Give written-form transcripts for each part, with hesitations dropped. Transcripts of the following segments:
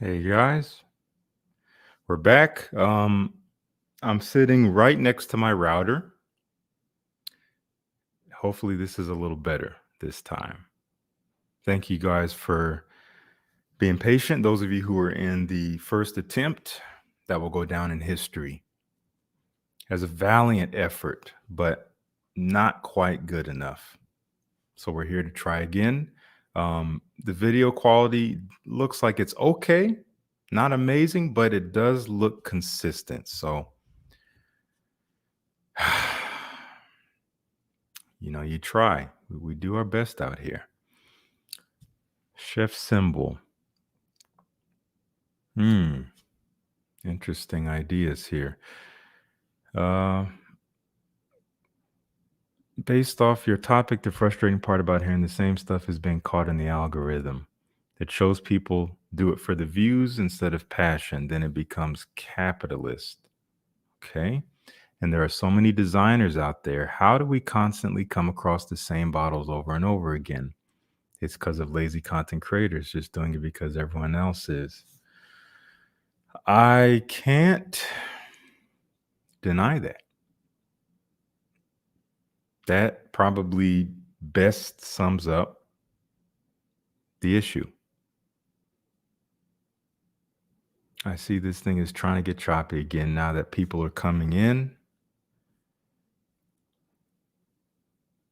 Hey guys, we're back. I'm sitting right next to my router. Hopefully, this is a little better this time. Thank you guys for being patient. Those of you who were in the first attempt, that will go down in history as a valiant effort, but not quite good enough. So we're here to try again. The video quality looks like it's okay, not amazing, but it does look consistent. So you try. We do our best out here. Chef symbol. Interesting ideas here. Based off your topic, the frustrating part about hearing the same stuff is being caught in the algorithm. It shows people do it for the views instead of passion. Then it becomes capitalist. Okay. And there are so many designers out there. How do we constantly come across the same bottles over and over again? It's because of lazy content creators just doing it because everyone else is. I can't deny that. That probably best sums up the issue. I see this thing is trying to get choppy again now that people are coming in.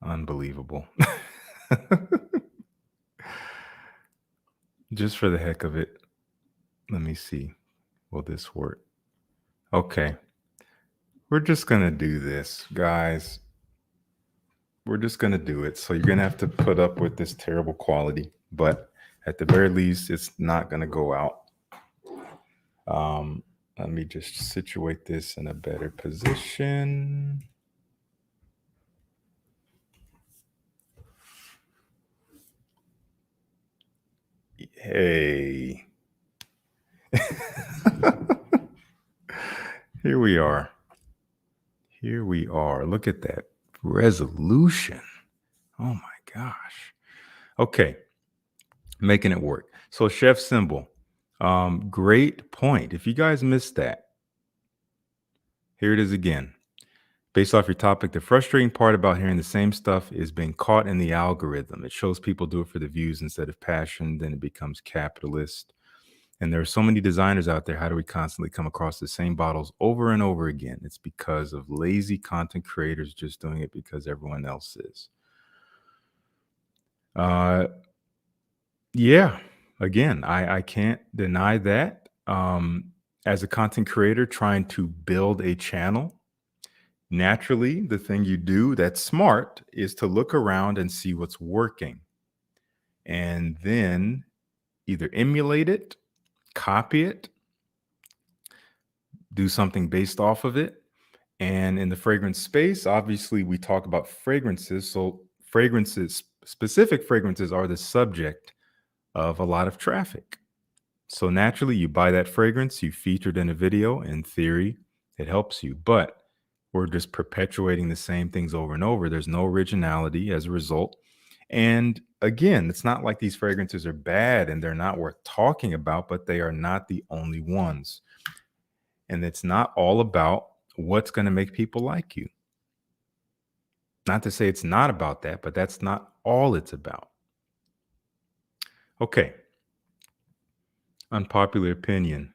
Unbelievable. Just for the heck of it, let me see. Will this work? Okay. We're just going to do this, guys. We're just going to do it. So you're going to have to put up with this terrible quality, but at the very least, it's not going to go out. Let me just situate this in a better position. Hey. Here we are. Here we are. Look at that resolution. Oh my gosh. Okay. Making it work. So chef symbol. Great point. If you guys missed that, here it is again. Based off your topic, the frustrating part about hearing the same stuff is being caught in the algorithm. It shows people do it for the views instead of passion. Then it becomes capitalist. And there are so many designers out there. How do we constantly come across the same bottles over and over again? It's because of lazy content creators just doing it because everyone else is. Yeah, again, I can't deny that. As a content creator trying to build a channel, naturally, the thing you do that's smart is to look around and see what's working and then either emulate it, copy it, do something based off of it. And in the fragrance space, obviously, we talk about fragrances. So fragrances, specific fragrances are the subject of a lot of traffic. So naturally, you buy that fragrance, you featured in a video. In theory, it helps you. But we're just perpetuating the same things over and over. There's no originality as a result. And again, it's not like these fragrances are bad and they're not worth talking about, but they are not the only ones. And it's not all about what's going to make people like you. Not to say it's not about that, but that's not all it's about. Okay. Unpopular opinion.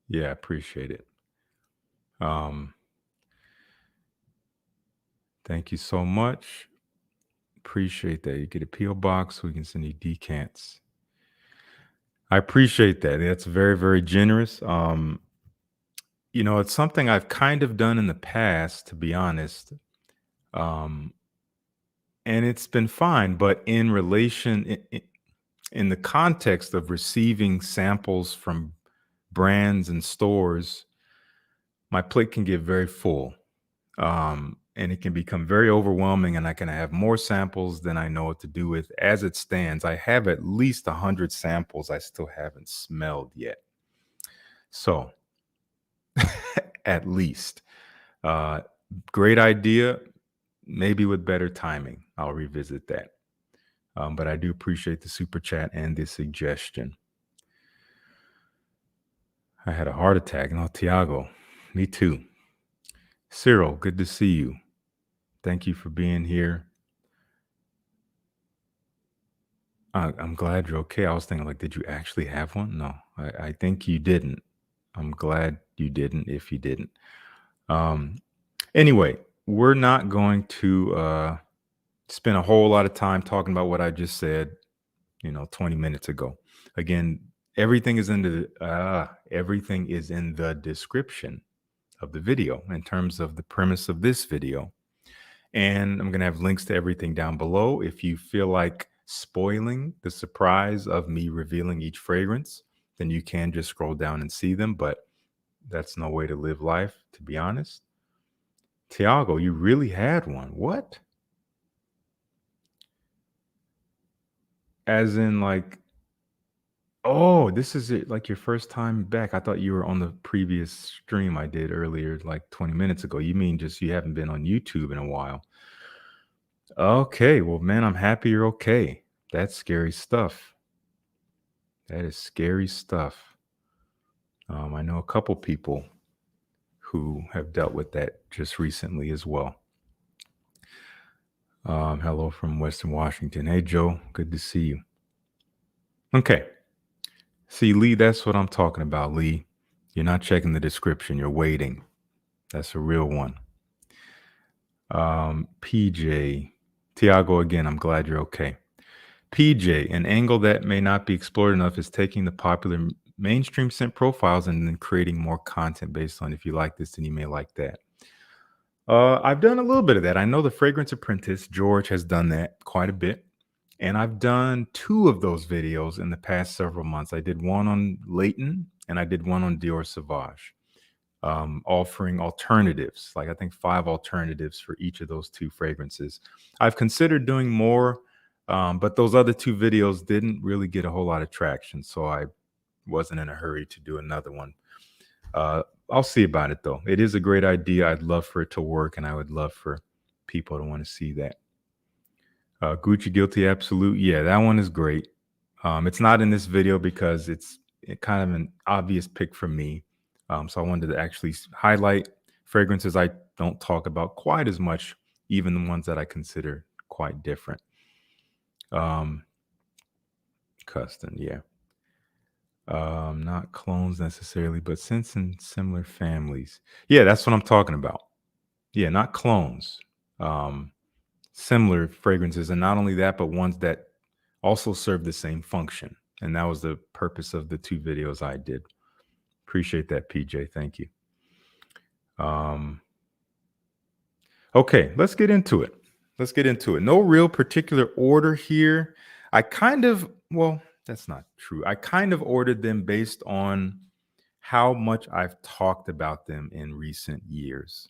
Yeah, I appreciate it. Thank you so much. Appreciate that. You get a P.O. box, we can send you decants. I appreciate that. That's very, very generous. It's something I've kind of done in the past, to be honest. And it's been fine, but in relation, in the context of receiving samples from brands and stores, my plate can get very full. And it can become very overwhelming, and I can have more samples than I know what to do with. As it stands, I have at least 100 samples I still haven't smelled yet. So, at least. Great idea. Maybe with better timing, I'll revisit that. But I do appreciate the super chat and the suggestion. I had a heart attack. No, Tiago, me too. Cyril, good to see you. Thank you for being here. I'm glad you're okay. I was thinking, like, did you actually have one? No, I think you didn't. I'm glad you didn't if you didn't. Um, anyway, we're not going to spend a whole lot of time talking about what I just said, 20 minutes ago. Again, everything is in the description of the video in terms of the premise of this video. And I'm going to have links to everything down below. If you feel like spoiling the surprise of me revealing each fragrance, then you can just scroll down and see them. But that's no way to live life, to be honest. Tiago, you really had one. What? As in, like, oh, this is it, like your first time back. I thought you were on the previous stream I did earlier, like 20 minutes ago. You mean just you haven't been on YouTube in a while? Okay, well, man, I'm happy you're okay. That's scary stuff. That is scary stuff. I know a couple people who have dealt with that just recently as well. Hello from Western Washington. Hey, Joe, good to see you. Okay. See, Lee, that's what I'm talking about, Lee. You're not checking the description. You're waiting. That's a real one. PJ, Tiago, again, I'm glad you're okay. PJ, an angle that may not be explored enough is taking the popular mainstream scent profiles and then creating more content based on if you like this, then you may like that. I've done a little bit of that. I know the Fragrance Apprentice, George, has done that quite a bit. And I've done 2 of those videos in the past several months. I did one on Leighton and I did one on Dior Sauvage, offering alternatives, like I think 5 alternatives for each of those 2 fragrances. I've considered doing more, but those other 2 videos didn't really get a whole lot of traction. So I wasn't in a hurry to do another one. I'll see about it, though. It is a great idea. I'd love for it to work, and I would love for people to want to see that. Gucci Guilty Absolute. Yeah, that one is great. It's not in this video because it's kind of an obvious pick for me. So I wanted to actually highlight fragrances I don't talk about quite as much, even the ones that I consider quite different. Custom, yeah. Not clones necessarily, but scents in similar families. Yeah, that's what I'm talking about. Yeah, not clones. Similar fragrances, and not only that, but ones that also serve the same function. And that was the purpose of the 2 videos I did. Appreciate that, PJ. Thank you. Okay, let's get into it. No real particular order here. Well, that's not true. I kind of ordered them based on how much I've talked about them in recent years.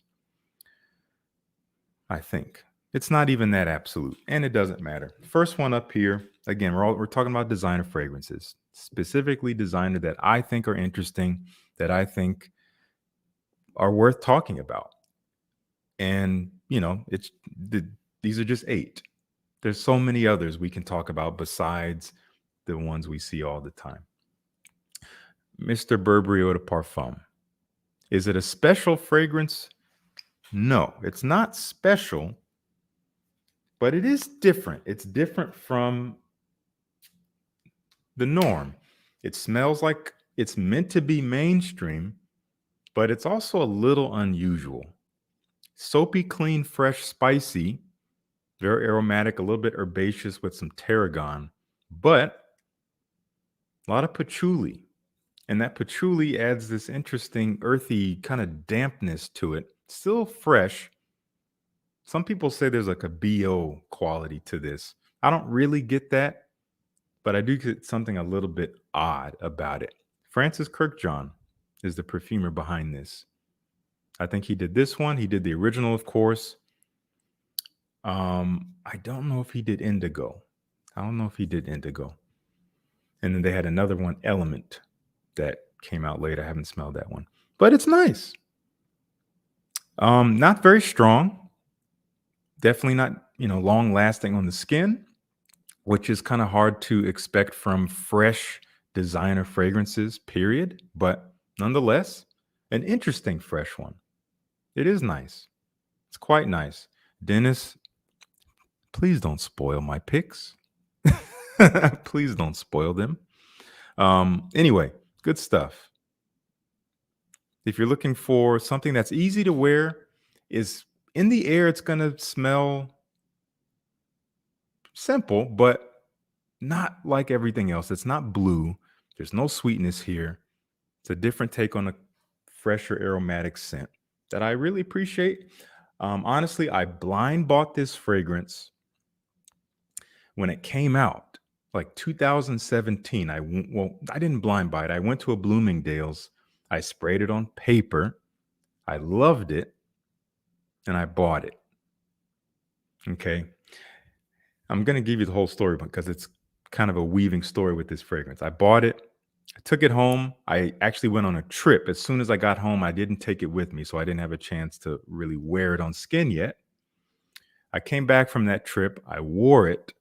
I think it's not even that absolute, and it doesn't matter. First one up here, again, we're talking about designer fragrances, specifically designer that I think are interesting, that I think are worth talking about. And, these are just 8. There's so many others we can talk about besides the ones we see all the time. Mr. Burberry Eau de Parfum. Is it a special fragrance? No, it's not special, but it is different. It's different from the norm. It smells like it's meant to be mainstream, but it's also a little unusual. Soapy, clean, fresh, spicy, very aromatic, a little bit herbaceous with some tarragon, but a lot of patchouli. And that patchouli adds this interesting earthy kind of dampness to it. Still fresh. Some people say there's like a BO quality to this. I don't really get that, but I do get something a little bit odd about it. Francis Kirkjohn is the perfumer behind this. I think he did this one. He did the original, of course. I don't know if he did Indigo. And then they had another one, Element, that came out later. I haven't smelled that one, but it's nice. Not very strong. Definitely not, long lasting on the skin, which is kind of hard to expect from fresh designer fragrances, period. But Nonetheless, an interesting fresh one. It is nice. It's quite nice. Dennis, please don't spoil my picks. Please don't spoil them. Anyway, good stuff. If you're looking for something that's easy to wear, is in the air, it's going to smell simple, but not like everything else. It's not blue. There's no sweetness here. It's a different take on a fresher aromatic scent that I really appreciate. Honestly, I blind bought this fragrance when it came out, like 2017. I didn't blind buy it. I went to a Bloomingdale's. I sprayed it on paper. I loved it, and I bought it. Okay. I'm going to give you the whole story because it's kind of a weaving story with this fragrance. I bought it. I took it home. I actually went on a trip. As soon as I got home, I didn't take it with me, so I didn't have a chance to really wear it on skin yet. I came back from that trip. I wore it,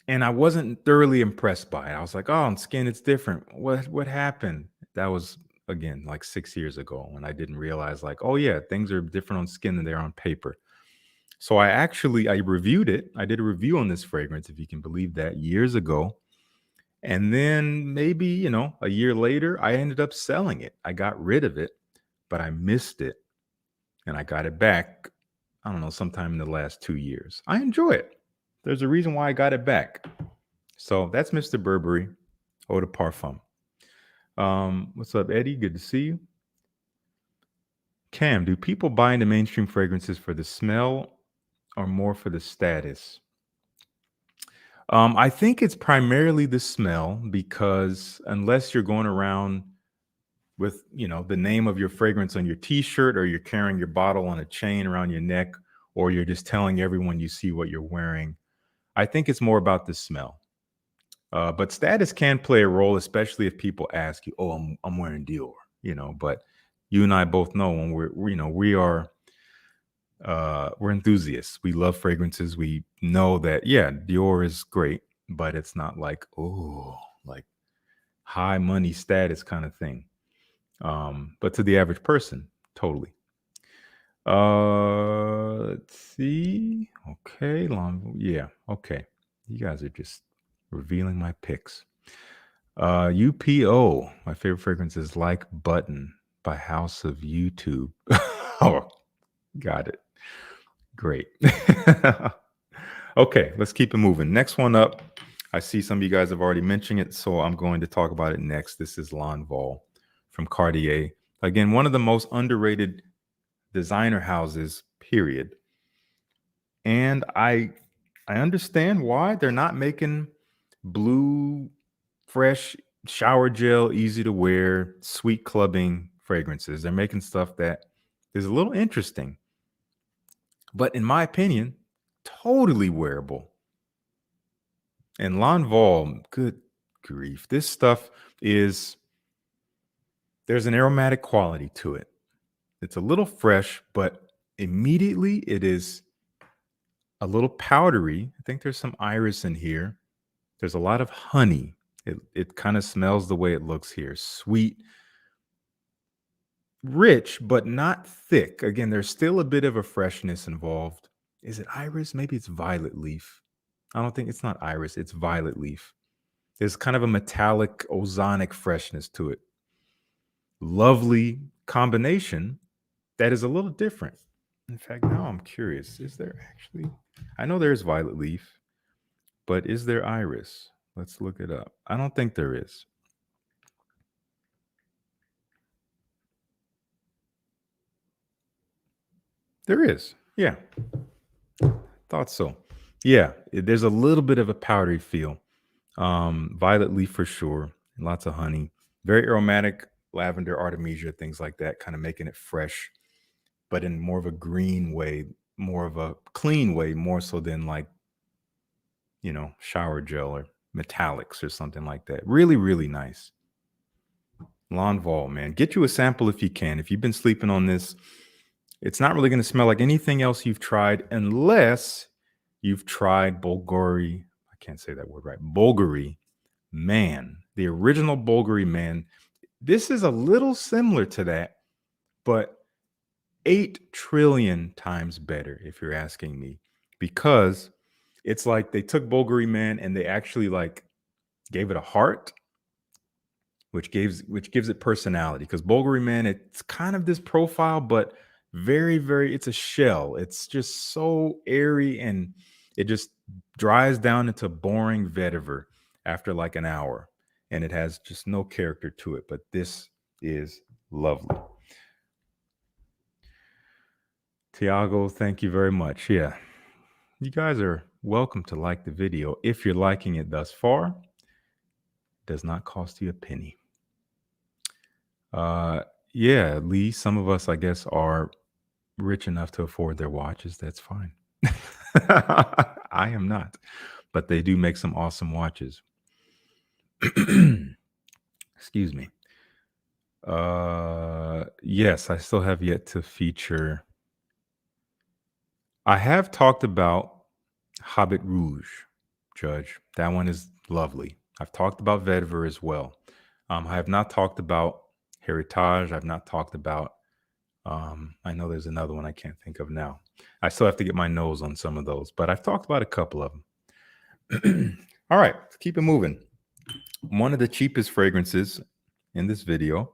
and I wasn't thoroughly impressed by it. I was like, oh, on skin, it's different. What happened? That was, again, like 6 years ago, when I didn't realize, like, oh, yeah, things are different on skin than they are on paper. So I reviewed it. I did a review on this fragrance, if you can believe that, years ago. And then maybe, a year later, I ended up selling it. I got rid of it, but I missed it. And I got it back, I don't know, sometime in the last 2 years. I enjoy it. There's a reason why I got it back. So that's Mr. Burberry Eau de Parfum. What's up, Eddie? Good to see you. Cam, do people buy into mainstream fragrances for the smell or more for the status? I think it's primarily the smell, because unless you're going around with, the name of your fragrance on your t-shirt, or you're carrying your bottle on a chain around your neck, or you're just telling everyone you see what you're wearing, I think it's more about the smell. But status can play a role, especially if people ask you, oh, I'm wearing Dior, but you and I both know when we're enthusiasts. We love fragrances. We know that, yeah, Dior is great, but it's not like, oh, like high money status kind of thing. But to the average person, totally. Let's see. Okay, yeah, okay. You guys are just revealing my picks. UPO, my favorite fragrance is Like Button by House of YouTube. Oh, got it. Great. Okay, let's keep it moving. Next one up. I see some of you guys have already mentioned it, so I'm going to talk about it next. This is L'Envol from Cartier. Again, one of the most underrated designer houses, period. And I understand why they're not making blue, fresh shower gel, easy to wear, sweet clubbing fragrances. They're making stuff that is a little interesting, but in my opinion, totally wearable. And L'Envol, good grief, this stuff there's an aromatic quality to it. It's a little fresh, but immediately it is a little powdery. I think there's some iris in here. There's a lot of honey. It kind of smells the way it looks here. Sweet, rich, but not thick. Again, there's still a bit of a freshness involved. Is it iris? Maybe it's violet leaf. I don't think it's not iris. It's violet leaf. There's kind of a metallic, ozonic freshness to it. Lovely combination that is a little different. In fact, now I'm curious. Is there actually? I know there's violet leaf, but is there iris? Let's look it up. I don't think there is. There is. Yeah. Thought so. Yeah. There's a little bit of a powdery feel. Violet leaf for sure. Lots of honey. Very aromatic, lavender, artemisia, things like that, kind of making it fresh, but in more of a green way, more of a clean way, more so than like, shower gel or metallics or something like that. Really, really nice. L'Envol, man. Get you a sample if you can. If you've been sleeping on this, it's not really going to smell like anything else you've tried, unless you've tried Bulgari. I can't say that word right. Bulgari Man. The original Bulgari Man This is a little similar to that, but 8 trillion times better, if you're asking me, because it's like they took Bulgari Man and they actually like gave it a heart, which gives it personality. Because Bulgari Man, it's kind of this profile, but very, it's a shell. It's just so airy and it just dries down into boring vetiver after like an hour, and it has just no character to it. But this is lovely. Tiago, thank you very much. Yeah, you guys are welcome to like the video if you're liking it thus far. It does not cost you a penny. Uh, yeah, Lee, some of us, I guess, are rich enough to afford their watches. That's fine. I am not, but they do make some awesome watches. Excuse me. Yes, I still have yet to feature. I have talked about Hobbit Rouge, Judge. That one is lovely. I've talked about Vetiver as well. I have not talked about Heritage. I've not talked about. I know there's another one I can't think of now. I still have to get my nose on some of those, but I've talked about a couple of them. All right, let's keep it moving. One of the cheapest fragrances in this video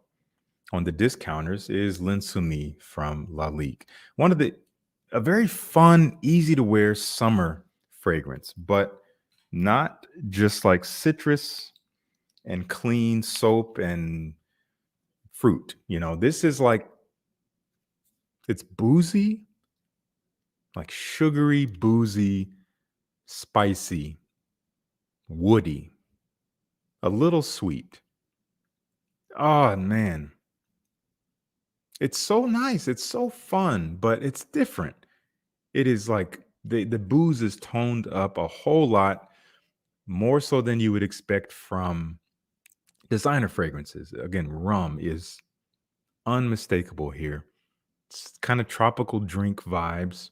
on the discounters is L'Insoumis from Lalique. A very fun, easy to wear summer fragrance, but not just like citrus and clean soap and fruit. You know, this is like, it's boozy, like sugary, boozy, spicy, woody, a little sweet. Oh man, it's so nice. It's so fun, but it's different. It is like the booze is toned up a whole lot more so than you would expect from designer fragrances. Again, rum is unmistakable here. It's kind of tropical drink vibes.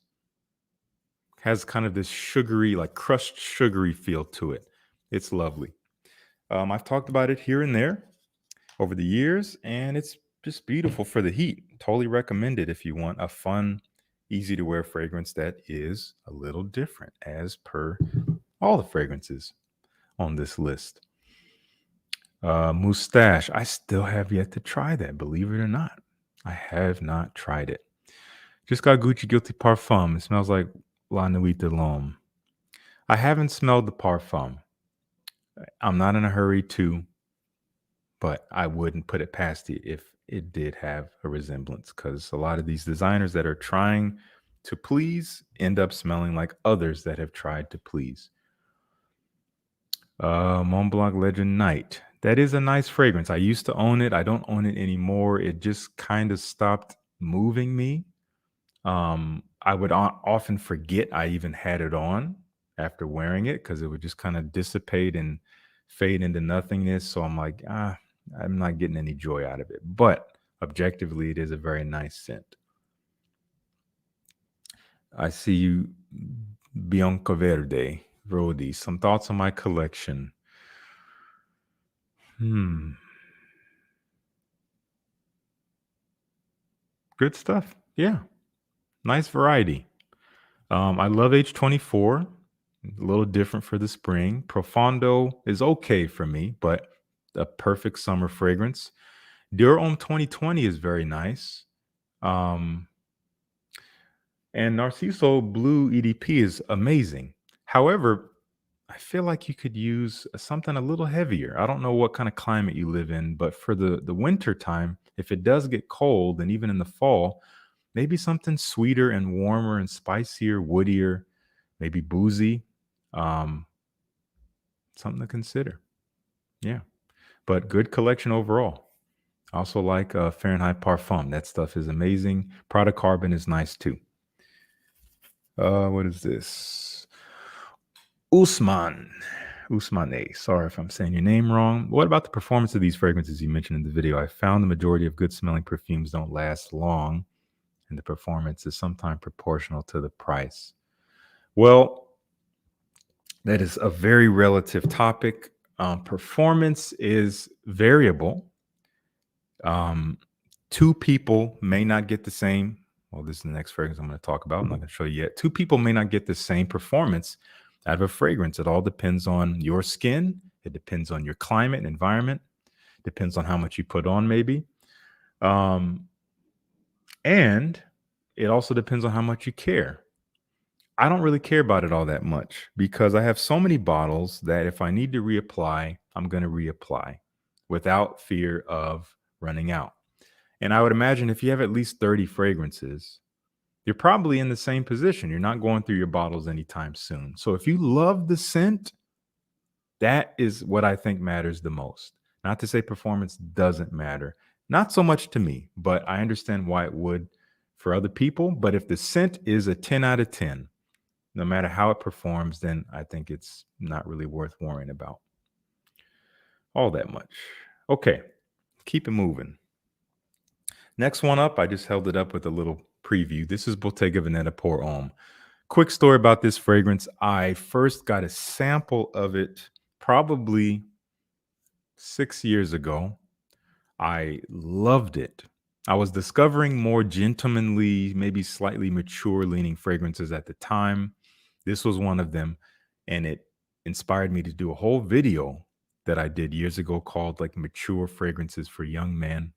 Has kind of this sugary, like crushed sugary feel to it. It's lovely. I've talked about it here and there over the years, and it's just beautiful for the heat. Totally recommend it if you want a fun, easy to wear fragrance that is a little different as per all the fragrances on this list. Moustache. I still have yet to try that, believe it or not. I have not tried it. Just got Gucci Guilty Parfum. It smells like La Nuit de l'Homme. I haven't smelled the Parfum. I'm not in a hurry to, but I wouldn't put it past it if it did have a resemblance, because a lot of these designers that are trying to please end up smelling like others that have tried to please. Mont Blanc Legend Night. That is a nice fragrance. I used to own it. I don't own it anymore. It just kind of stopped moving me. I would often forget I even had it on after wearing it because it would just kind of dissipate and fade into nothingness. So I'm like, I'm not getting any joy out of it. But objectively, it is a very nice scent. I see you, Bianco Verde, Rodi. Some thoughts on my collection. Good stuff. Yeah. Nice variety. I love H24. A little different for the spring. Profondo is okay for me, but a perfect summer fragrance. Dior Homme 2020 is very nice. And Narciso Blue EDP is amazing. However, I feel like you could use something a little heavier. I don't know what kind of climate you live in, but for the winter time, if it does get cold, and even in the fall, maybe something sweeter and warmer and spicier, woodier, maybe boozy. Something to consider. Yeah. But good collection overall. I also like Fahrenheit Parfum. That stuff is amazing. Prada Carbon is nice too. What is this? Usmane. Sorry if I'm saying your name wrong. What about the performance of these fragrances you mentioned in the video? I found the majority of good smelling perfumes don't last long, and the performance is sometimes proportional to the price. Well, that is a very relative topic. Performance is variable. Two people may not get the same. Well, this is the next fragrance I'm going to talk about. I'm not going to show you yet. Two people may not get the same performance out of a fragrance. It all depends on your skin. It depends on your climate and environment. Depends on how much you put on, maybe. And it also depends on how much you care. I don't really care about it all that much because I have so many bottles that if I need to reapply, I'm going to reapply without fear of running out. And I would imagine if you have at least 30 fragrances, you're probably in the same position. You're not going through your bottles anytime soon. So if you love the scent, that is what I think matters the most. Not to say performance doesn't matter. Not so much to me, but I understand why it would for other people. But if the scent is a 10 out of 10, no matter how it performs, then I think it's not really worth worrying about all that much. Okay, keep it moving. Next one up, I just held it up with a little preview. This is Bottega Veneta Pour Homme. Quick story about this fragrance. I first got a sample of it probably 6 years ago. I loved it. I was discovering more gentlemanly, maybe slightly mature leaning fragrances at the time. This was one of them, and it inspired me to do a whole video that I did years ago called like Mature Fragrances for Young Men.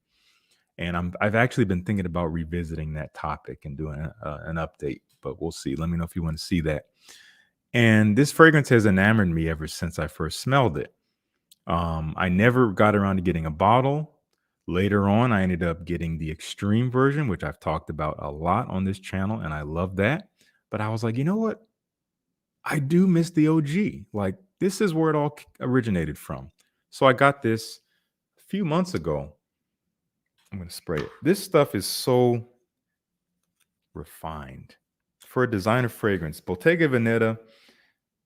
And I've actually been thinking about revisiting that topic and doing an update, but we'll see. Let me know if you want to see that. And this fragrance has enamored me ever since I first smelled it. I never got around to getting a bottle. Later on, I ended up getting the extreme version, which I've talked about a lot on this channel, and I love that. But I was like, you know what? I do miss the OG. Like, this is where it all originated from. So I got this a few months ago. I'm going to spray it. This stuff is so refined. For a designer fragrance, Bottega Veneta,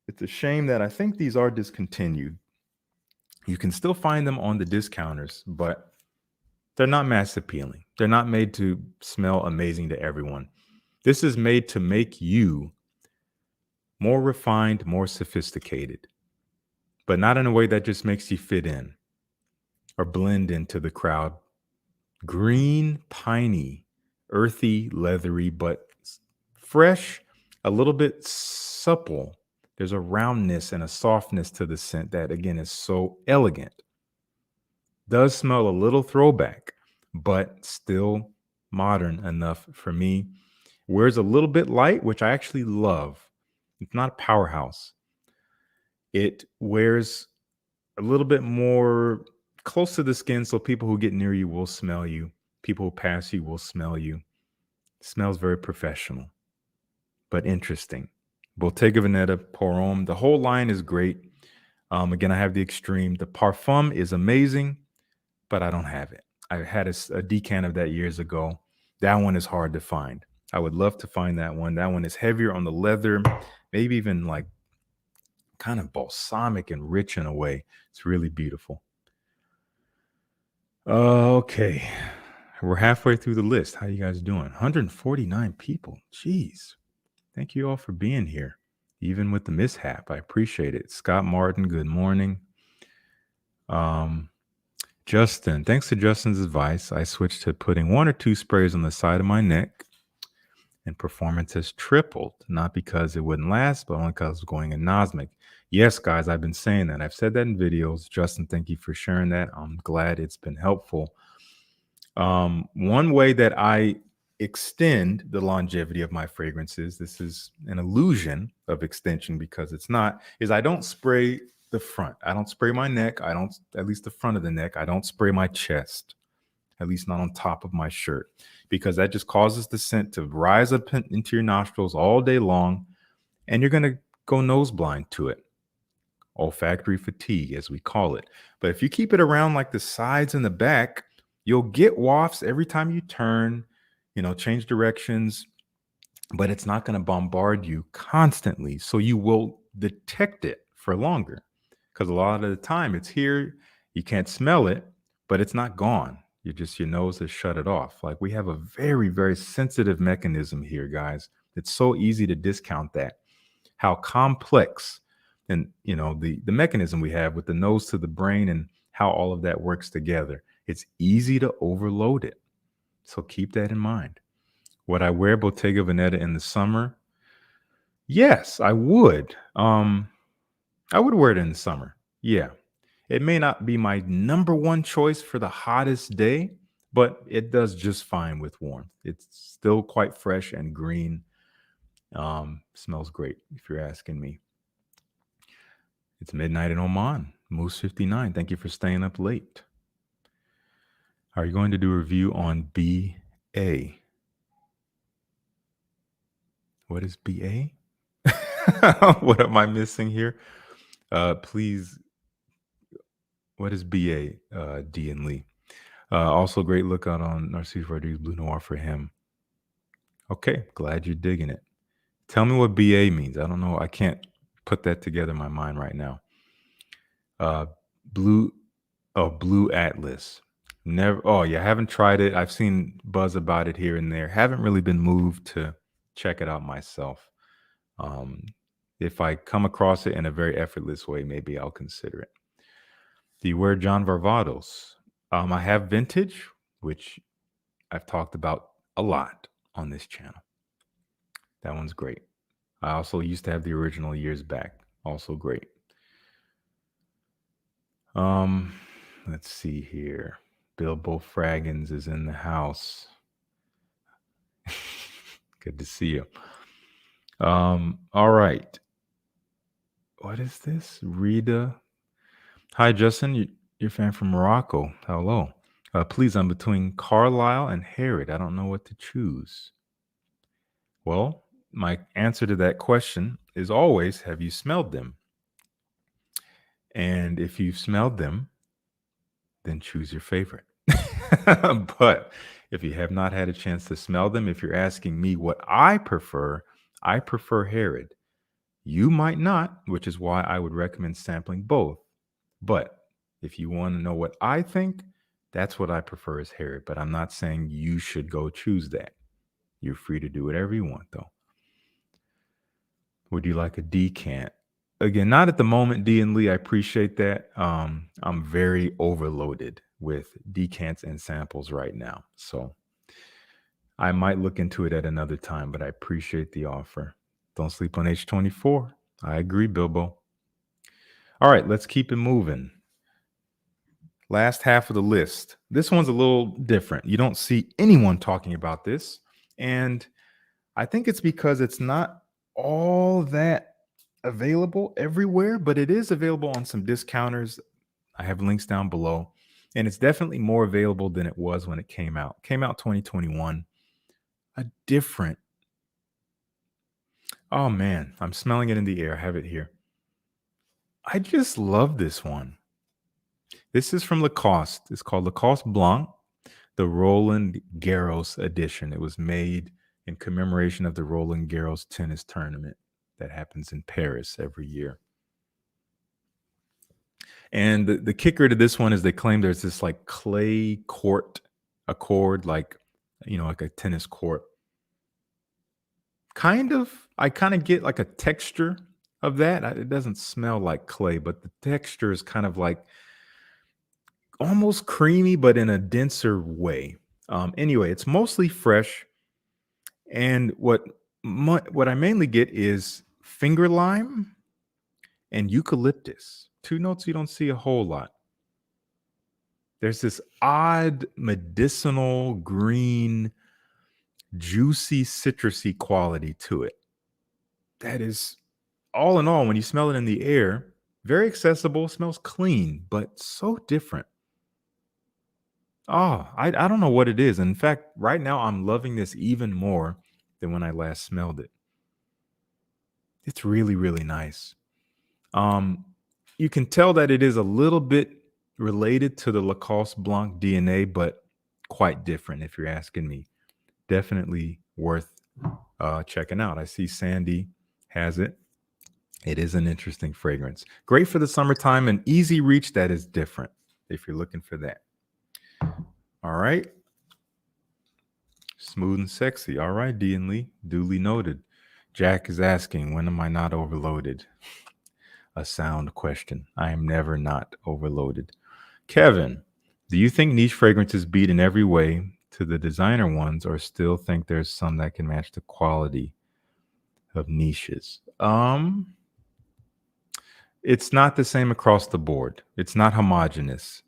it's a shame that I think these are discontinued. You can still find them on the discounters, but they're not mass appealing. They're not made to smell amazing to everyone. This is made to make you more refined, more sophisticated, but not in a way that just makes you fit in or blend into the crowd. Green, piney, earthy, leathery, but fresh, a little bit supple. There's a roundness and a softness to the scent that, again, is so elegant. Does smell a little throwback, but still modern enough for me. Wears a little bit light, which I actually love. It's not a powerhouse. It wears a little bit more close to the skin, so people who get near you will smell you. People who pass you will smell you. It smells very professional, but interesting. Bottega Veneta, Pour Homme. The whole line is great. Again, I have the extreme. The Parfum is amazing, but I don't have it. I had a decant of that years ago. That one is hard to find. I would love to find that one. That one is heavier on the leather, maybe even like kind of balsamic and rich in a way. It's really beautiful. Okay. We're halfway through the list. How you guys doing? 149 people. Jeez. Thank you all for being here, even with the mishap. I appreciate it. Scott Martin, good morning. Justin, thanks to Justin's advice, I switched to putting 1 or 2 sprays on the side of my neck, and performance has tripled. Not because it wouldn't last, but only because I was going anosmic. Yes, guys, I've been saying that. I've said that in videos. Justin, thank you for sharing that. I'm glad it's been helpful. One way that I extend the longevity of my fragrances, this is an illusion of extension because it's not, is I don't spray the front. I don't spray my neck. I don't, at least the front of the neck. I don't spray my chest, at least not on top of my shirt, because that just causes the scent to rise up into your nostrils all day long, and you're going to go nose blind to it. Olfactory fatigue, as we call it. But if you keep it around like the sides and the back, you'll get wafts every time you turn, change directions, but it's not going to bombard you constantly. So you will detect it for longer, because a lot of the time it's here, you can't smell it, but it's not gone. Your nose has shut it off. Like, we have a very, very sensitive mechanism here, guys. It's so easy to discount that, how complex and the mechanism we have with the nose to the brain and how all of that works together. It's easy to overload it. So keep that in mind. Would I wear Bottega Veneta in the summer? Yes, I would. I would wear it in the summer. Yeah. It may not be my number one choice for the hottest day, but it does just fine with warmth. It's still quite fresh and green. Smells great if you're asking me. It's midnight in Oman. Moose 59. Thank you for staying up late. Are you going to do a review on BA? What is BA? What am I missing here? Please, what is BA, D and Lee? Also, great lookout on Narcisse Rodriguez Blue Noir for him. Okay, glad you're digging it. Tell me what BA means. I don't know. I can't put that together in my mind right now. Blue Atlas. Never. Oh, yeah, I haven't tried it. I've seen buzz about it here and there. Haven't really been moved to check it out myself. If I come across it in a very effortless way, maybe I'll consider it. Do you wear John Varvatos? I have vintage, which I've talked about a lot on this channel. That one's great. I also used to have the original years back. Also great. Let's see here. Bilbo Fraggins is in the house. Good to see you. All right. What is this? Rita. Hi, Justin. You're a fan from Morocco. Hello. Please, I'm between Carlisle and Harrod. I don't know what to choose. Well, my answer to that question is always, have you smelled them? And if you've smelled them, then choose your favorite. But if you have not had a chance to smell them, if you're asking me what I prefer Harrod. You might not, which is why I would recommend sampling both. But if you want to know what I think, that's what I prefer is Harrod. But I'm not saying you should go choose that. You're free to do whatever you want, though. Would you like a decant? Again, not at the moment, D and Lee. I appreciate that. I'm very overloaded with decants and samples right now. So I might look into it at another time, but I appreciate the offer. Don't sleep on H24. I agree, Bilbo. All right, let's keep it moving. Last half of the list. This one's a little different. You don't see anyone talking about this. And I think it's because it's not all that available everywhere, but it is available on some discounters. I have links down below. And it's definitely more available than it was when it came out. Came out 2021. A different. Oh man, I'm smelling it in the air. I have it here. I just love this one. This is from Lacoste. It's called Lacoste Blanc, the Roland Garros edition. It was made in commemoration of the Roland Garros tennis tournament that happens in Paris every year. And the kicker to this one is they claim there's this like clay court accord, like, like a tennis court. I kind of get like a texture of that. It doesn't smell like clay, but the texture is kind of like almost creamy, but in a denser way. Anyway, it's mostly fresh. And what I mainly get is finger lime and eucalyptus. Two notes you don't see a whole lot. There's this odd medicinal green, juicy, citrusy quality to it. That is, all in all, when you smell it in the air, very accessible, smells clean, but so different. Oh, I don't know what it is. In fact, right now I'm loving this even more than when I last smelled it. It's really, really nice. You can tell that it is a little bit related to the Lacoste Blanc DNA, but quite different if you're asking me. Definitely worth checking out. I see Sandy has it. It is an interesting fragrance. Great for the summertime, an easy reach that is different if you're looking for that. All right. Smooth and sexy. All right, D and Lee. Duly noted. Jack is asking, when am I not overloaded? A sound question. I am never not overloaded. Kevin, Do you think niche fragrances beat in every way to the designer ones, or still think there's some that can match the quality of niches? It's not the same across the board. It's not homogenous.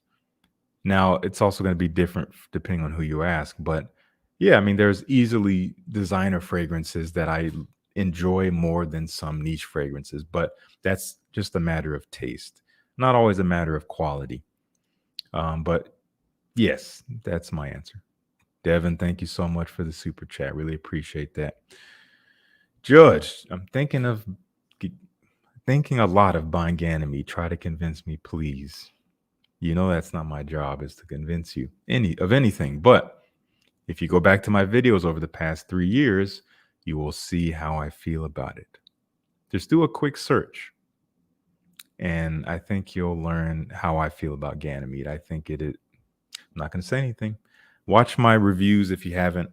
Now, it's also going to be different depending on who you ask, but yeah, I mean, there's easily designer fragrances that I enjoy more than some niche fragrances, but that's just a matter of taste, not always a matter of quality. But yes, that's my answer. Devin, thank you so much for the super chat. Really appreciate that. Judge, I'm thinking a lot of buying Ganymede. Try to convince me, please. You know that's not my job, is to convince you of anything. But if you go back to my videos over the past 3 years, you will see how I feel about it. Just do a quick search, and I think you'll learn how I feel about Ganymede. I think I'm not going to say anything. Watch my reviews if you haven't,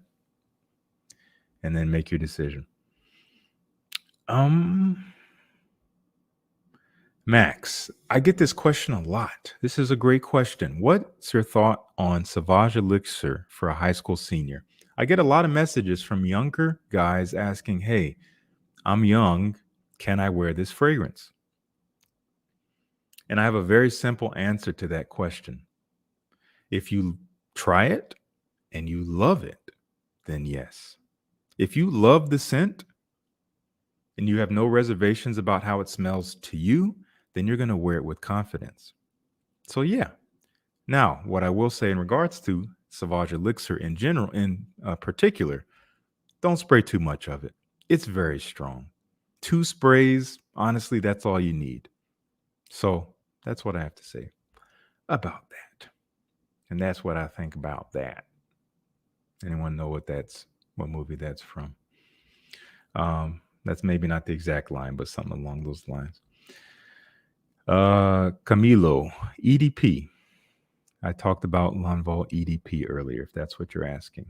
and then make your decision. Max, I get this question a lot. This is a great question. What's your thought on Sauvage Elixir for a high school senior? I get a lot of messages from younger guys asking, hey, I'm young. Can I wear this fragrance? And I have a very simple answer to that question. If you try it and you love it, then yes. If you love the scent and you have no reservations about how it smells to you, then you're going to wear it with confidence. So yeah. Now, what I will say in regards to Sauvage Elixir in general, in particular, don't spray too much of it. It's very strong. 2 sprays, honestly, that's all you need. So that's what I have to say about that. And that's what I think about that. Anyone know what movie that's from? That's maybe not the exact line, but something along those lines. Camilo, EDP. I talked about L'Envol EDP earlier, if that's what you're asking.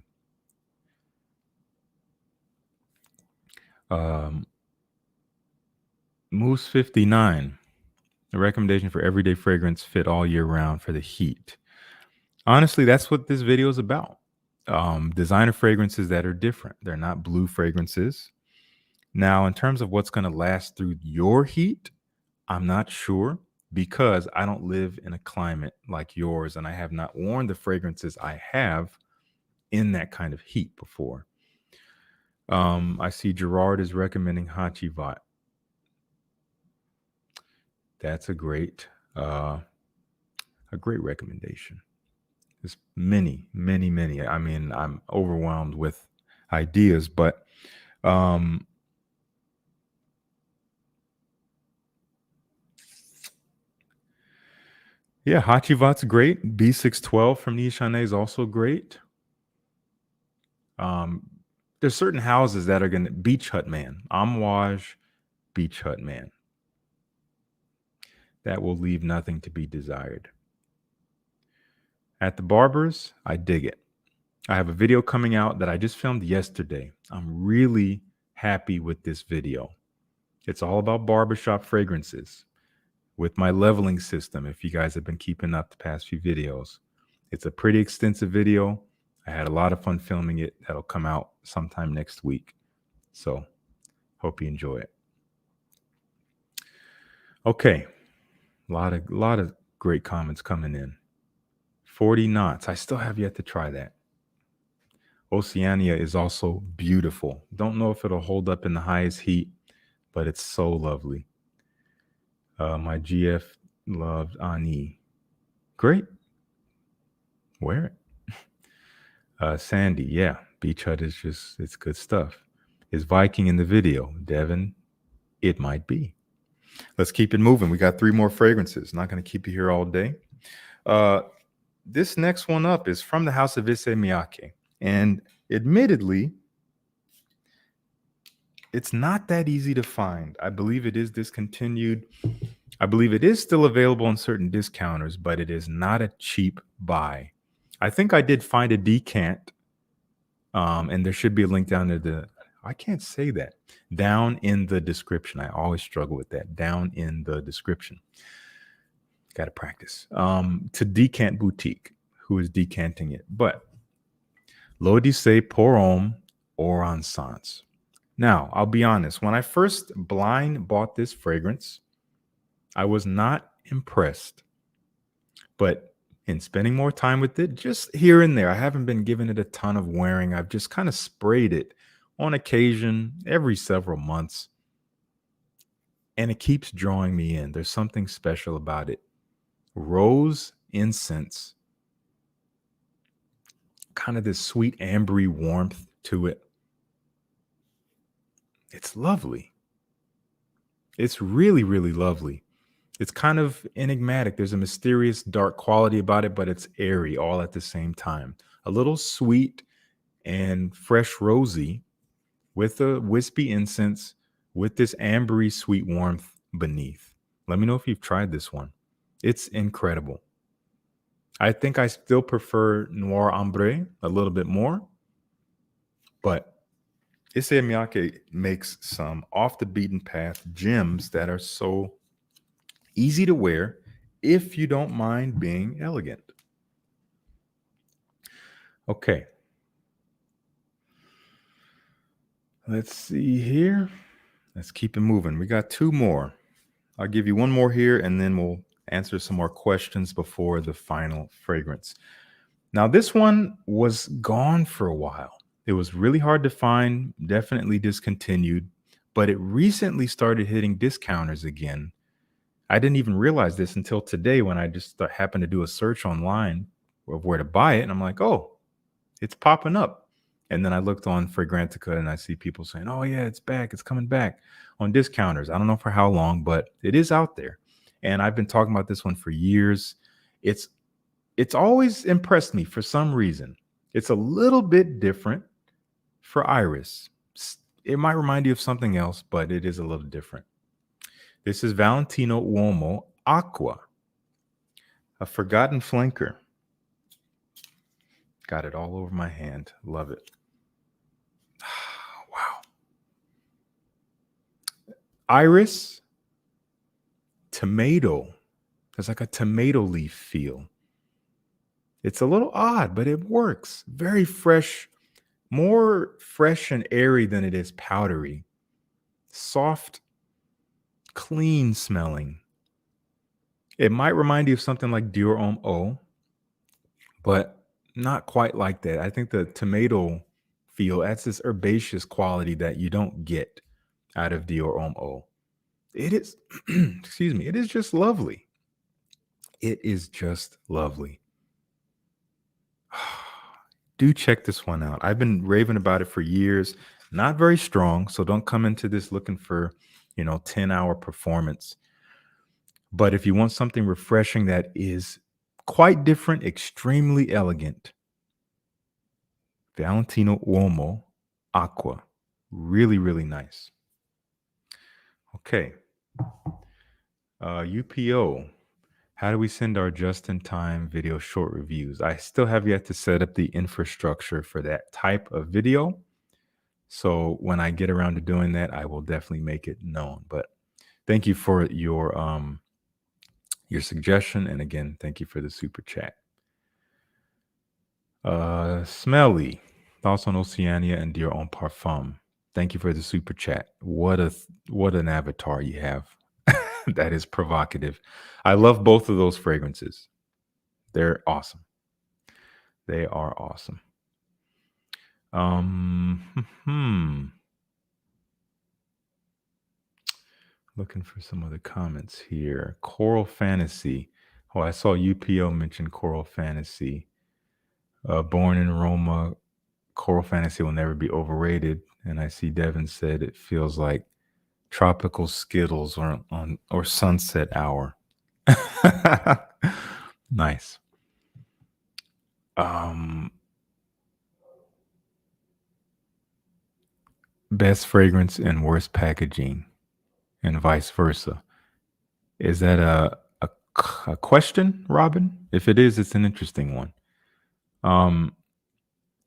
Moose 59. A recommendation for everyday fragrance fit all year round for the heat. Honestly, that's what this video is about. Designer fragrances that are different. They're not blue fragrances. Now, in terms of what's going to last through your heat, I'm not sure, because I don't live in a climate like yours, and I have not worn the fragrances I have in that kind of heat before. I see Gerard is recommending Hachivat. That's a great recommendation. There's many. I mean, I'm overwhelmed with ideas, but yeah, Hachivat's great. B612 from Nishane is also great. There's certain houses that are going to Beach Hut Man, Amouage, Beach Hut Man. That will leave nothing to be desired. At the barbers, I dig it. I have a video coming out that I just filmed yesterday. I'm really happy with this video. It's all about barbershop fragrances with my leveling system, if you guys have been keeping up the past few videos. It's a pretty extensive video. I had a lot of fun filming it. That'll come out sometime next week. So hope you enjoy it. Okay. A lot of great comments coming in. 40 knots. I still have yet to try that. Oceania is also beautiful. Don't know if it'll hold up in the highest heat, but it's so lovely. My GF loved Ani. Great. Wear it. Sandy, yeah. Beach Hut is it's good stuff. Is Viking in the video? Devin, it might be. Let's keep it moving. We got 3 more fragrances. Not going to keep you here all day. This next one up is from the house of Issey Miyake. And admittedly, it's not that easy to find. I believe it is discontinued. I believe it is still available on certain discounters, but it is not a cheap buy. I think I did find a decant, and there should be a link down to I can't say that. Down in the description. I always struggle with that. Down in the description. Got to practice. To Decant Boutique. who is decanting it. But l'Odyssée pour homme or Encens. Now, I'll be honest. When I first blind bought this fragrance, I was not impressed. But in spending more time with it, just here and there, I haven't been giving it a ton of wearing. I've just kind of sprayed it on occasion every several months. And it keeps drawing me in. There's something special about it. Rose incense, kind of this sweet ambery warmth to it. It's lovely. It's really, really lovely. It's kind of enigmatic. There's a mysterious dark quality about it, but it's airy all at the same time. A little sweet and fresh rosy with a wispy incense with this ambery sweet warmth beneath. Let me know if you've tried this one. It's incredible. I think I still prefer Noir Ambre a little bit more, but Issey Miyake makes some off the beaten path gems that are so easy to wear if you don't mind being elegant. Okay. Let's see here. Let's keep it moving. We got two more. I'll give you one more here and then we'll answer some more questions before the final fragrance. Now, this one was gone for a while. It was really hard to find, definitely discontinued, but it recently started hitting discounters again. I didn't even realize this until today when I just happened to do a search online of where to buy it. And I'm like, oh, it's popping up. And then I looked on Fragrantica and I see people saying, oh, yeah, it's back. It's coming back on discounters. I don't know for how long, but it is out there. And I've been talking about this one for years. It's always impressed me for some reason. It's a little bit different for Iris. It might remind you of something else, but it is a little different. This is Valentino Aqua, a forgotten flanker. Got it all over my hand. Love it. Wow. Iris, tomato. There's like a tomato leaf feel. It's a little odd, but it works. Very fresh, more fresh and airy than it is powdery. Soft, clean smelling. It might remind you of something like Dior Homme, but not quite like that. I think the tomato feel adds this herbaceous quality that you don't get out of Dior Homme. It is, excuse me, it is just lovely. It is just lovely. Do check this one out. I've been raving about it for years. Not very strong, so don't come into this looking for, 10-hour performance. But if you want something refreshing that is quite different, extremely elegant, Valentino Aqua. Really, really nice. Okay. UPO. How do we send our just-in-time video short reviews? I still have yet to set up the infrastructure for that type of video. So when I get around to doing that, I will definitely make it known. But thank you for your suggestion. And again, thank you for the super chat. Smelly. Thoughts on Oceania and Dior Homme Parfum. Thank you for the super chat. What an avatar you have. That is provocative. I love both of those fragrances. They're awesome. They are awesome. Looking for some other comments here. Coral Fantasy. Oh, I saw UPO mention Coral Fantasy. Born in Aroma, Coral Fantasy will never be overrated. And I see Devin said it feels like tropical Skittles or sunset hour. Nice. Best fragrance and worst packaging, and vice versa. Is that a question, Robin? If it is, it's an interesting one.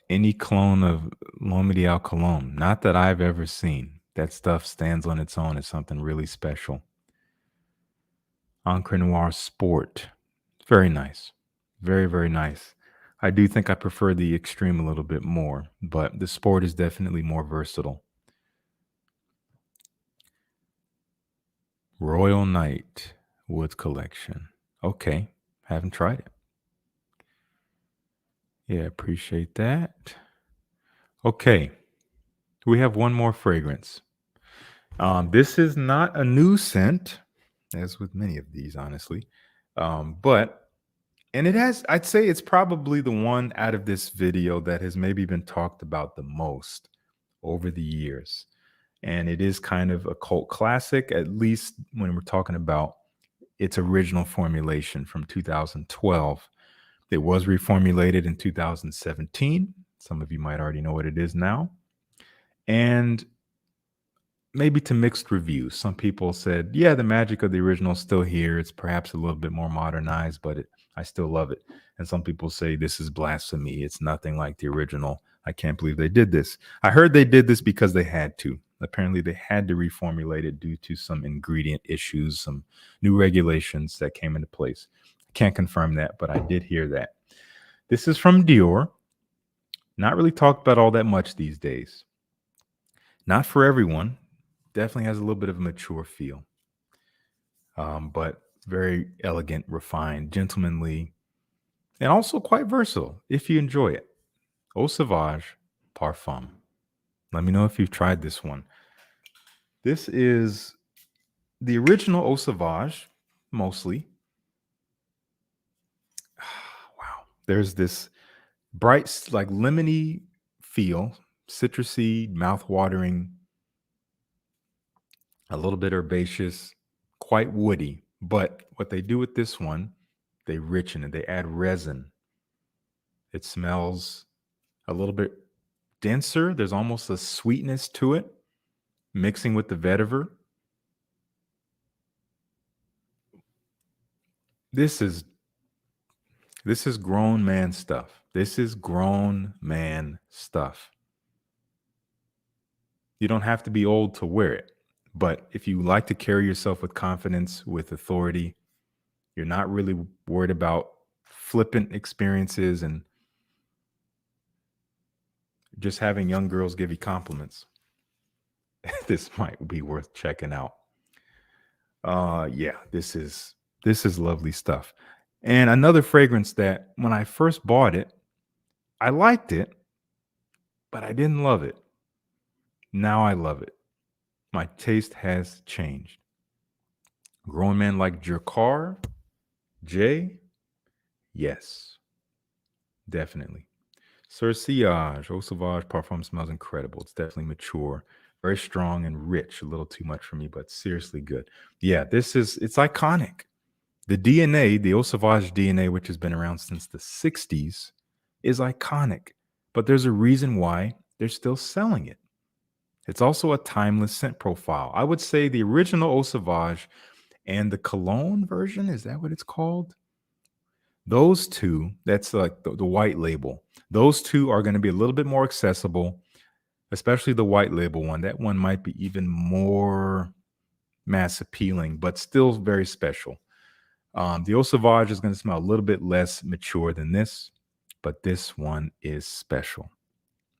Any clone of L'Homme Ideal Cologne, not that I've ever seen. That stuff stands on its own as something really special. Encre Noir Sport. Very nice. Very, very nice. I do think I prefer the extreme a little bit more, but the sport is definitely more versatile. Royal Night Woods Collection. Okay, haven't tried it. Yeah, appreciate that. Okay, we have one more fragrance. This is not a new scent, as with many of these, honestly. But and it has, I'd say it's probably the one out of this video that has maybe been talked about the most over the years. And it is kind of a cult classic, at least when we're talking about its original formulation from 2012. It was reformulated in 2017. Some of you might already know what it is now. And maybe to mixed reviews. Some people said, yeah, the magic of the original is still here. It's perhaps a little bit more modernized, but I still love it. And some people say this is blasphemy. It's nothing like the original. I can't believe they did this. I heard they did this because they had to. Apparently, they had to reformulate it due to some ingredient issues, some new regulations that came into place. I can't confirm that, but I did hear that. This is from Dior. Not really talked about all that much these days. Not for everyone. Definitely has a little bit of a mature feel, but very elegant, refined, gentlemanly, and also quite versatile if you enjoy it. Eau Sauvage Parfum. Let me know if you've tried this one. This is the original Eau Sauvage, mostly. Wow. There's this bright, like lemony feel, citrusy, mouth-watering, a little bit herbaceous, quite woody. But what they do with this one, they richen it. They add resin. It smells a little bit denser. There's almost a sweetness to it, mixing with the vetiver. This is grown man stuff. This is grown man stuff. You don't have to be old to wear it. But if you like to carry yourself with confidence, with authority, you're not really worried about flippant experiences and just having young girls give you compliments, this might be worth checking out. Yeah, this is lovely stuff. And another fragrance that when I first bought it, I liked it, but I didn't love it. Now I love it. My taste has changed. Grown men like Jerkar, J, yes, definitely. Cerciage, Eau Sauvage Parfum smells incredible. It's definitely mature, very strong and rich. A little too much for me, but seriously good. Yeah, it's iconic. The DNA, the Eau Sauvage DNA, which has been around since the 60s, is iconic. But there's a reason why they're still selling it. It's also a timeless scent profile. I would say the original Eau Sauvage and the cologne version, is that what it's called? Those two, that's like the white label. Those two are going to be a little bit more accessible, especially the white label one. That one might be even more mass appealing, but still very special. The Eau Sauvage is going to smell a little bit less mature than this, but this one is special.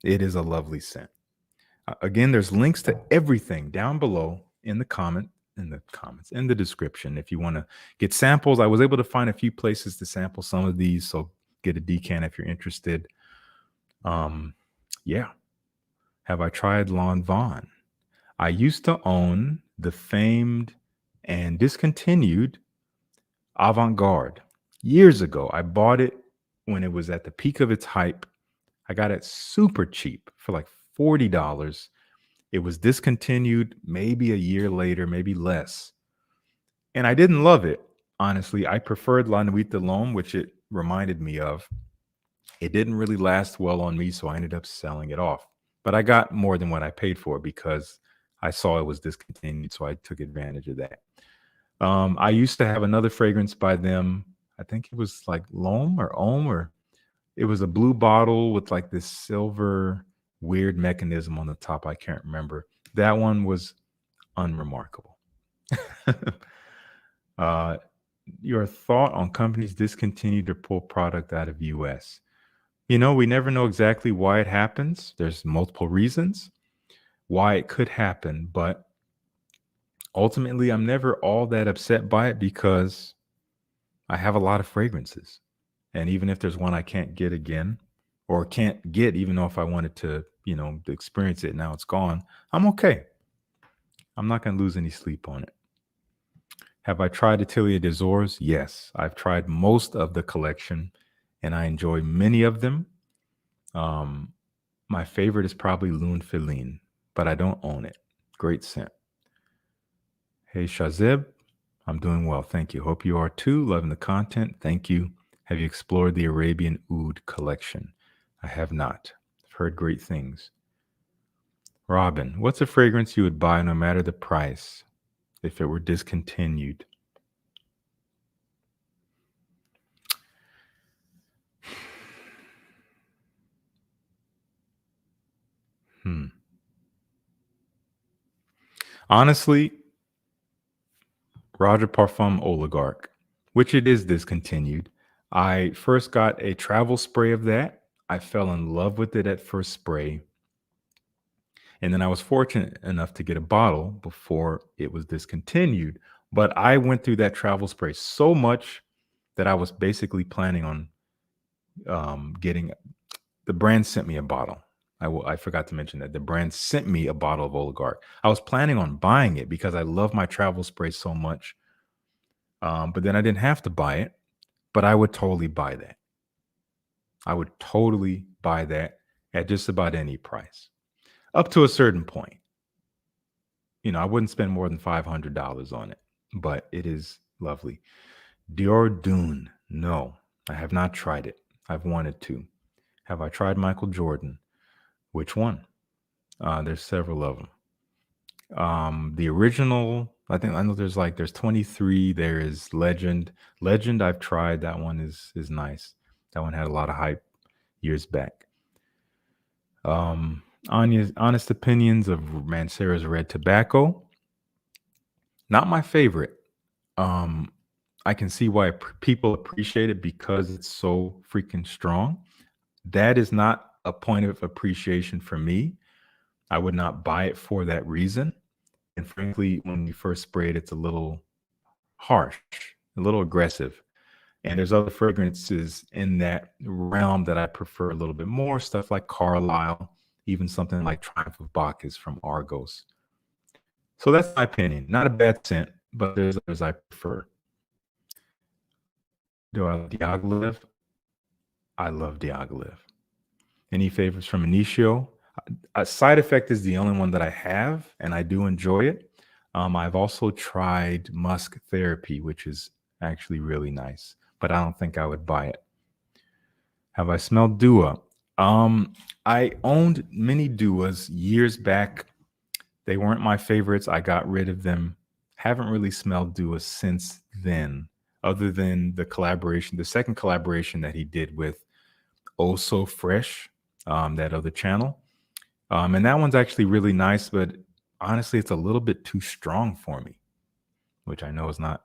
It is a lovely scent. Again, there's links to everything down below in the comments, in the description. If you want to get samples, I was able to find a few places to sample some of these, so get a decant if you're interested. Yeah. Have I tried Lanvin? I used to own the famed and discontinued Avant-Garde years ago. I bought it when it was at the peak of its hype. I got it super cheap for like $40. It was discontinued maybe a year later, maybe less. And I didn't love it, honestly. I preferred Lalique L'Homme, which it reminded me of. It didn't really last well on me, so I ended up selling it off. But I got more than what I paid for because I saw it was discontinued, so I took advantage of that. I used to have another fragrance by them. I think it was like L'Homme or Homme, or it was a blue bottle with like this silver weird mechanism on the top. I can't remember. That one was unremarkable. Your thought on companies discontinued to pull product out of US? We never know exactly why it happens. There's multiple reasons why it could happen, but ultimately, I'm never all that upset by it because I have a lot of fragrances. And even if there's one I can't get again or can't get, even though if I wanted to experience it, now it's gone, I'm okay. I'm not going to lose any sleep on it. Have I tried Atelier des Ors? Yes. I've tried most of the collection and I enjoy many of them. Um, my favorite is probably Lune Feline, but I don't own it. Great scent. Hey, Shazib. I'm doing well. Thank you. Hope you are too. Loving the content. Thank you. Have you explored the Arabian Oud collection? I have not. I've heard great things. Robin, what's a fragrance you would buy no matter the price if it were discontinued? Honestly, Roger Parfum Oligarch, which it is discontinued. I first got a travel spray of that. I fell in love with it at first spray. And then I was fortunate enough to get a bottle before it was discontinued. But I went through that travel spray so much that I was basically planning on getting the brand sent me a bottle. I forgot to mention that the brand sent me a bottle of Oligarch. I was planning on buying it because I love my travel spray so much. But then I didn't have to buy it, but I would totally buy that. I would totally buy that at just about any price up to a certain point. I wouldn't spend more than $500 on it, but it is lovely. Dior Dune. No, I have not tried it. I've wanted to. Have I tried Michael Jordan? Which one? There's several of them. The original, I know there's 23. There is Legend. Legend, I've tried. That one is nice. That one had a lot of hype years back. Anya's honest opinions of Mancera's Red Tobacco. Not my favorite. I can see why people appreciate it because it's so freaking strong. That is not a point of appreciation for me. I would not buy it for that reason. And frankly, when you first spray it, it's a little harsh, a little aggressive. And there's other fragrances in that realm that I prefer a little bit more, stuff like Carlisle, even something like Triumph of Bacchus from Argos. So that's my opinion. Not a bad scent, but there's others I prefer. Do I love Diaghilev? I love Diaghilev. Any favorites from Initio? A Side Effect is the only one that I have, and I do enjoy it. I've also tried Musk Therapy, which is actually really nice, but I don't think I would buy it. Have I smelled Dua? I owned many Duas years back. They weren't my favorites. I got rid of them. Haven't really smelled Dua since then, other than the second collaboration that he did with Oh So Fresh, that other channel. And that one's actually really nice, but honestly, it's a little bit too strong for me, which I know is not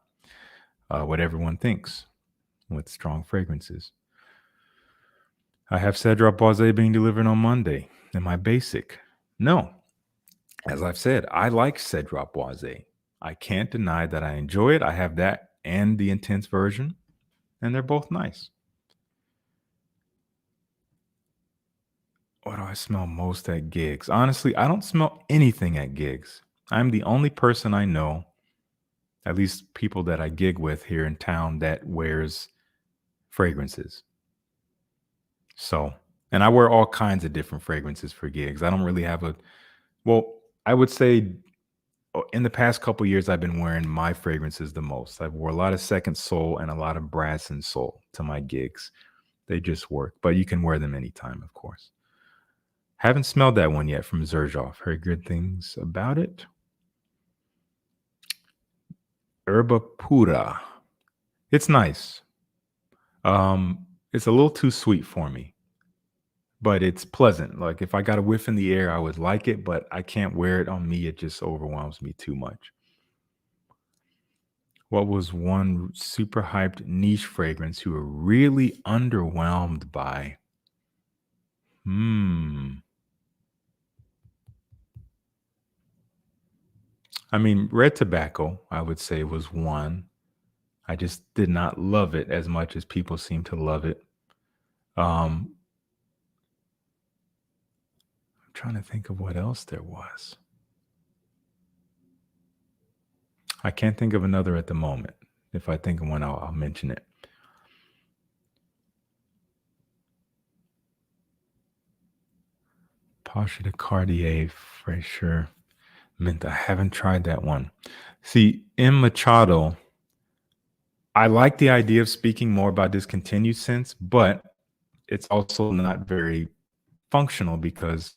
what everyone thinks with strong fragrances. I have Cedra Boise being delivered on Monday. Am I basic? No. As I've said, I like Cedra Boise. I can't deny that I enjoy it. I have that and the intense version, and they're both nice. What do I smell most at gigs? Honestly, I don't smell anything at gigs. I'm the only person I know, at least people that I gig with here in town, that wears fragrances. So, and I wear all kinds of different fragrances for gigs. I don't really have I would say in the past couple years, I've been wearing my fragrances the most. I've wore a lot of Second Soul and a lot of Brass and Soul to my gigs. They just work, but you can wear them anytime, of course. Haven't smelled that one yet from Xerjoff. Heard good things about it. Herba Pura. It's nice. It's a little too sweet for me, but it's pleasant. Like if I got a whiff in the air, I would like it, but I can't wear it on me. It just overwhelms me too much. What was one super hyped niche fragrance you were really underwhelmed by? Hmm. I mean, red tobacco, I would say, was one. I just did not love it as much as people seem to love it. I'm trying to think of what else there was. I can't think of another at the moment. If I think of one, I'll mention it. Pasha de Cartier, Fraser Mint. I haven't tried that one. See, in Machado, I like the idea of speaking more about discontinued scents, but it's also not very functional because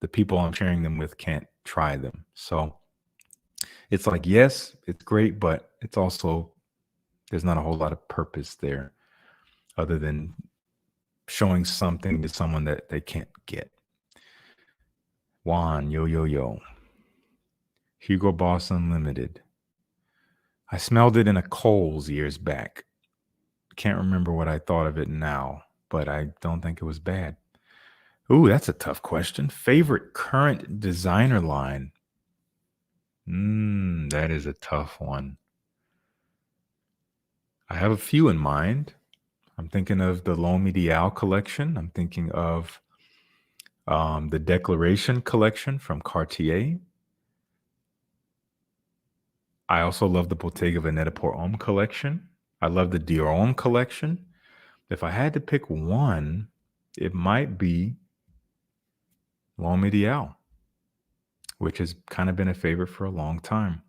the people I'm sharing them with can't try them. So it's like, yes, it's great, but it's also, there's not a whole lot of purpose there other than showing something to someone that they can't get. Juan, yo, yo, yo. Hugo Boss Unlimited. I smelled it in a Kohl's years back. Can't remember what I thought of it now, but I don't think it was bad. Ooh, that's a tough question. Favorite current designer line? That is a tough one. I have a few in mind. I'm thinking of the L'Homme Ideal collection. I'm thinking of the Declaration collection from Cartier. I also love the Bottega Veneta Pour Homme collection. I love the Dior Homme collection. If I had to pick one, it might be L'Homme Ideal, which has kind of been a favorite for a long time.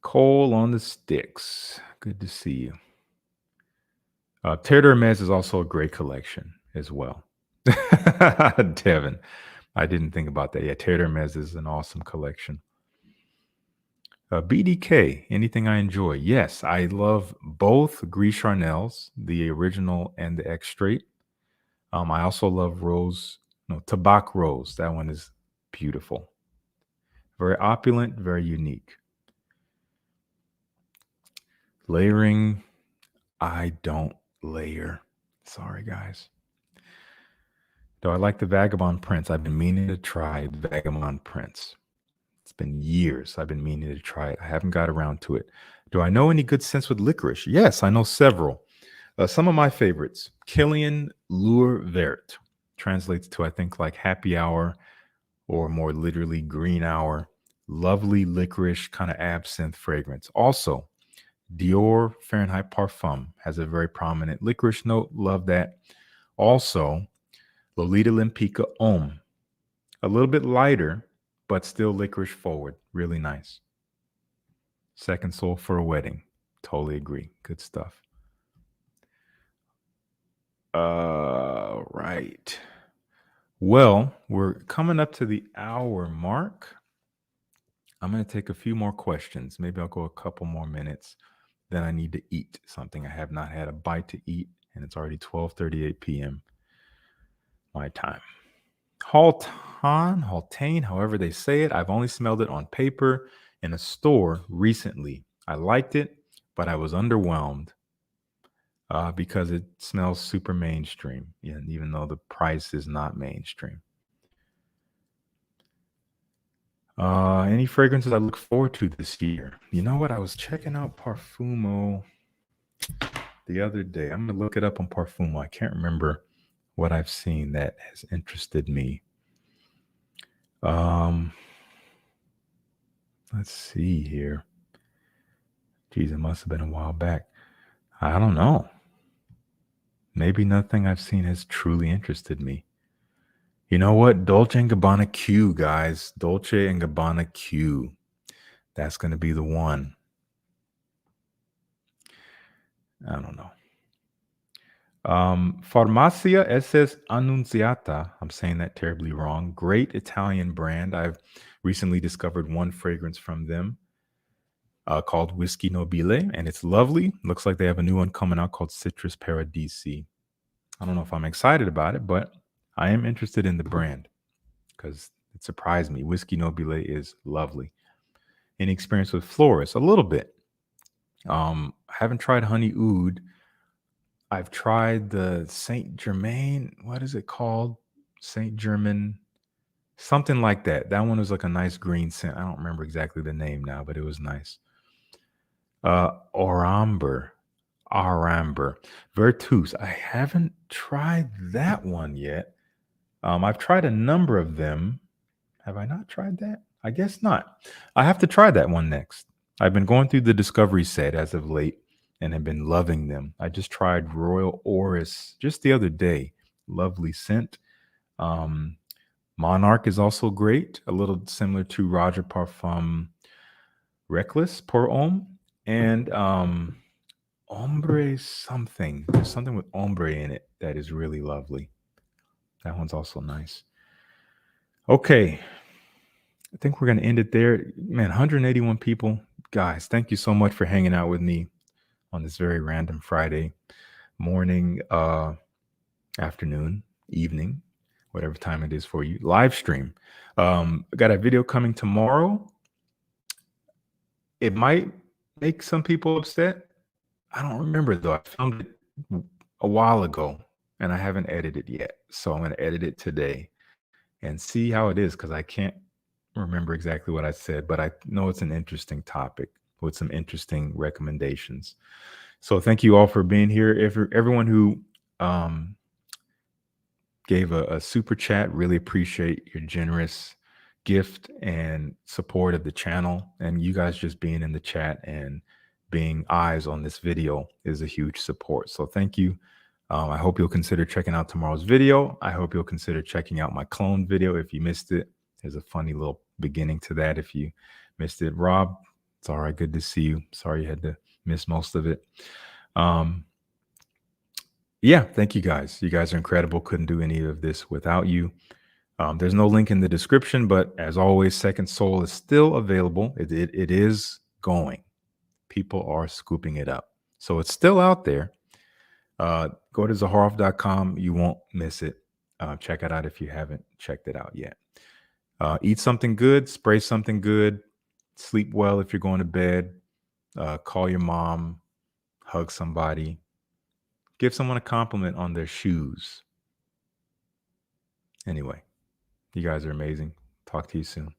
Cole on the sticks. Good to see you. Terre d'Hermes is also a great collection as well. Devin, I didn't think about that. Yeah, Terre d'Hermes is an awesome collection. BDK, anything I enjoy? Yes, I love both Gris Charnels, the original and the X straight. I also love Tabac Rose. That one is beautiful. Very opulent, very unique. Layering, I don't layer. Sorry, guys. Though I like the Vagabond Prince. I've been meaning to try Vagabond Prince. It's been years I've been meaning to try it. I haven't got around to it. Do I know any good scents with licorice? Yes, I know several. Some of my favorites. Killian Lure Vert translates to, I think, like happy hour or more literally green hour. Lovely licorice kind of absinthe fragrance. Also, Dior Fahrenheit Parfum has a very prominent licorice note. Love that. Also, Lolita Limpica Homme. A little bit lighter, but still licorice forward. Really nice. Second Soul for a Wedding. Totally agree. Good stuff. Right. Well, we're coming up to the hour mark. I'm going to take a few more questions. Maybe I'll go a couple more minutes. Then I need to eat something. I have not had a bite to eat, and it's already 12:38 p.m. my time. Haltane, however they say it. I've only smelled it on paper in a store recently. I liked it, but I was underwhelmed because it smells super mainstream, even though the price is not mainstream. Any fragrances I look forward to this year? You know what? I was checking out Parfumo the other day. I'm going to look it up on Parfumo. I can't remember what I've seen that has interested me. Let's see here. Geez, it must have been a while back. I don't know. Maybe nothing I've seen has truly interested me. You know what? Dolce & Gabbana Q, guys. Dolce & Gabbana Q. That's going to be the one. I don't know. Farmacia SS Annunziata. I'm saying that terribly wrong. Great Italian brand. I've recently discovered one fragrance from them called Whiskey Nobile, and it's lovely. Looks like they have a new one coming out called Citrus Paradisi. I don't know if I'm excited about it, but I am interested in the brand because it surprised me. Whiskey Nobile is lovely. Any experience with florists? A little bit. I haven't tried honey oud. I've tried the Saint Germain. What is it called? Saint Germain, something like that. That one was like a nice green scent. I don't remember exactly the name now, but it was nice. Oramber, Aramber, Vertus. I haven't tried that one yet. I've tried a number of them. Have I not tried that? I guess not. I have to try that one next. I've been going through the Discovery set as of late and have been loving them. I just tried Royal Oris just the other day. Lovely scent. Um, Monarch is also great, a little similar to Roger Parfum Reckless pour homme. And ombre something. There's something with ombre in it that is really lovely. That one's also nice. Okay. I think we're going to end it there. Man, 181 people. Guys, thank you so much for hanging out with me on this very random Friday morning, afternoon, evening, whatever time it is for you. Live stream. I got a video coming tomorrow. It might make some people upset. I don't remember though. I filmed it a while ago and I haven't edited yet. So I'm going to edit it today and see how it is because I can't remember exactly what I said, but I know it's an interesting topic with some interesting recommendations. So thank you all for being here. Everyone who gave a super chat, really appreciate your generous gift and support of the channel. And you guys just being in the chat and being eyes on this video is a huge support. So thank you. I hope you'll consider checking out tomorrow's video. I hope you'll consider checking out my clone video if you missed it. There's a funny little beginning to that if you missed it. Rob, it's all right. Good to see you. Sorry you had to miss most of it. Yeah, thank you guys. You guys are incredible. Couldn't do any of this without you. There's no link in the description, but as always, Second Soul is still available. It is going. People are scooping it up. So it's still out there. Go to Zaharoff.com. You won't miss it. Check it out if you haven't checked it out yet. Eat something good, spray something good, sleep well if you're going to bed, call your mom, hug somebody, give someone a compliment on their shoes. Anyway, you guys are amazing. Talk to you soon.